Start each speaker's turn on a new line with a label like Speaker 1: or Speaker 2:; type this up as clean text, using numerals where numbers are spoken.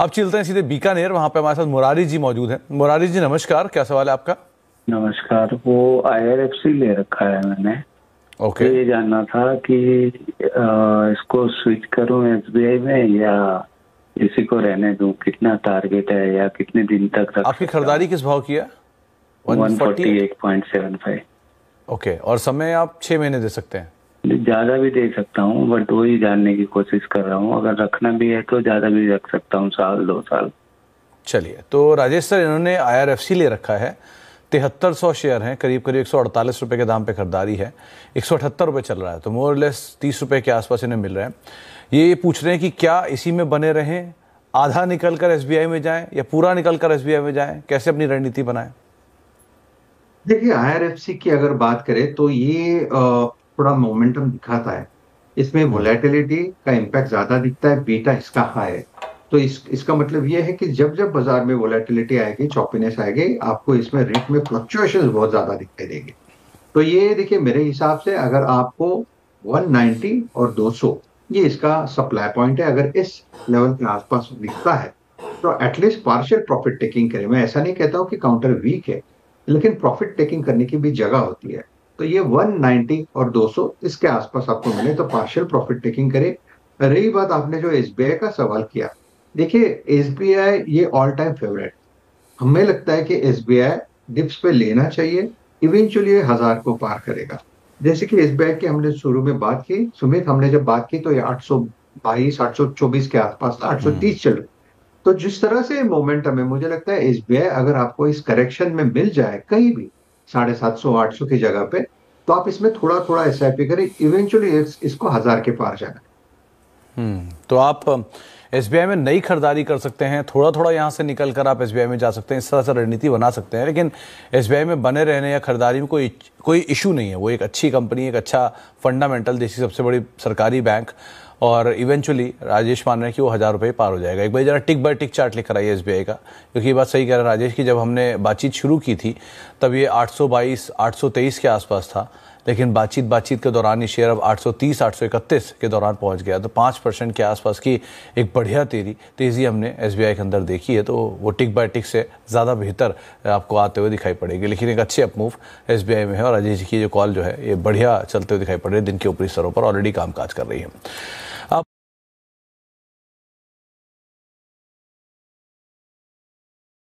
Speaker 1: अब चलते हैं सीधे बीकानेर, वहां पे हमारे साथ मुरारी जी मौजूद हैं। मुरारी जी नमस्कार, क्या सवाल है आपका?
Speaker 2: नमस्कार। वो IRFC ले रखा है मैंने।
Speaker 1: ओके।
Speaker 2: ये जानना था कि इसको स्विच करूं SBI में या इसी को रहने दूं। कितना टारगेट है या कितने दिन तक रख
Speaker 1: आपकी
Speaker 2: सकता
Speaker 1: खरीदारी
Speaker 2: हूं?
Speaker 1: किस भाव की है? 148।
Speaker 2: 148.75।
Speaker 1: ओके, और समय आप 6 महीने दे सकते हैं?
Speaker 2: ज्यादा भी दे सकता हूँ, बट वही जानने की कोशिश कर रहा हूँ। अगर रखना भी है तो ज्यादा भी रख सकता हूँ, साल 2 साल।
Speaker 1: चलिए, तो राजेश सर इन्होंने IRFC ले रखा है। 7300 शेयर हैं, करीब करीब 148 रुपये के दाम पे खरीदारी है। 178 रुपये चल रहा है, तो मोर लेस 30 रुपये के आसपास इन्हें मिल रहे हैं। ये पूछ रहे हैं कि क्या इसी में बने रहें, आधा निकल कर SBI में जाएं या पूरा निकल कर SBI में जाएं, कैसे अपनी रणनीति बनाएं?
Speaker 3: देखिए, IRFC की अगर बात करें तो ये थोड़ा मोमेंटम दिखाता है। इसमें वोलेटिलिटी का इम्पैक्ट ज्यादा दिखता है, बीटा इसका हाई है। तो इसका मतलब ये है कि जब जब बाजार में वोलेटिलिटी आएगी, चॉपीनेस आएगी, आपको इसमें रेट में फ्लक्चुएशन बहुत ज्यादा दिखाई देंगे। तो ये देखिए, मेरे हिसाब से अगर आपको 190 और 200 ये इसका सप्लाई पॉइंट है। अगर इस लेवल के आसपास दिखता है तो एटलीस्ट पार्शियल प्रॉफिट टेकिंग करें। मैं ऐसा नहीं कहता हूं कि काउंटर वीक है, लेकिन प्रॉफिट टेकिंग करने की भी जगह होती है। तो ये 190 और 200 इसके आसपास आपको मिले तो पार्शियल प्रॉफिट टेकिंग करें। रही बात आपने जो SBI का सवाल किया, देखिए SBI ये ऑल टाइम फेवरेट। हमें लगता है कि SBI डिप्स पे लेना चाहिए, इवेंचुअली 1000 को पार करेगा। जैसे कि SBI की हमने शुरू में बात की, सुमित, हमने जब बात की तो ये 822 824 के आसपास था, 830 चल रही। तो जिस तरह से मोमेंटम है, मुझे लगता है SBI अगर आपको इस करेक्शन में मिल जाए कहीं भी 750 800 की जगह पे, तो आप इसमें थोड़ा थोड़ा SIP करें, इवेंचुअली इसको 1000 के पार जाना।
Speaker 1: तो आप SBI में नई खरीदारी कर सकते हैं, थोड़ा थोड़ा यहाँ से निकल कर आप SBI में जा सकते हैं, इस तरह से रणनीति बना सकते हैं। लेकिन SBI में बने रहने या खरीदारी में कोई इशू नहीं है। वो एक अच्छी कंपनी, एक अच्छा फंडामेंटल, देश की सबसे बड़ी सरकारी बैंक, और इवेंचुअली राजेश मान रहे हैं कि वो 1000 रुपये पार हो जाएगा। एक बार जरा टिक बाय टिक चार्ट लेकर आइए SBI का, क्योंकि ये बात सही कह रहे हैं राजेश की जब हमने बातचीत शुरू की थी तब ये 822 823 के आसपास था, लेकिन बातचीत के दौरान ये शेयर अब 830 831 के दौरान पहुंच गया। तो 5% के आसपास की एक बढ़िया तेज़ी हमने SBI के अंदर देखी है। तो वो टिक बाय टिक से ज़्यादा बेहतर आपको आते हुए दिखाई पड़ेगी, लेकिन एक अच्छे अपमूव SBI में है। और राजेश जी की जो कॉल जो है ये बढ़िया चलते हुए दिखाई पड़ रही है, दिन के ऊपरी स्तरों पर ऑलरेडी कामकाज कर रही है।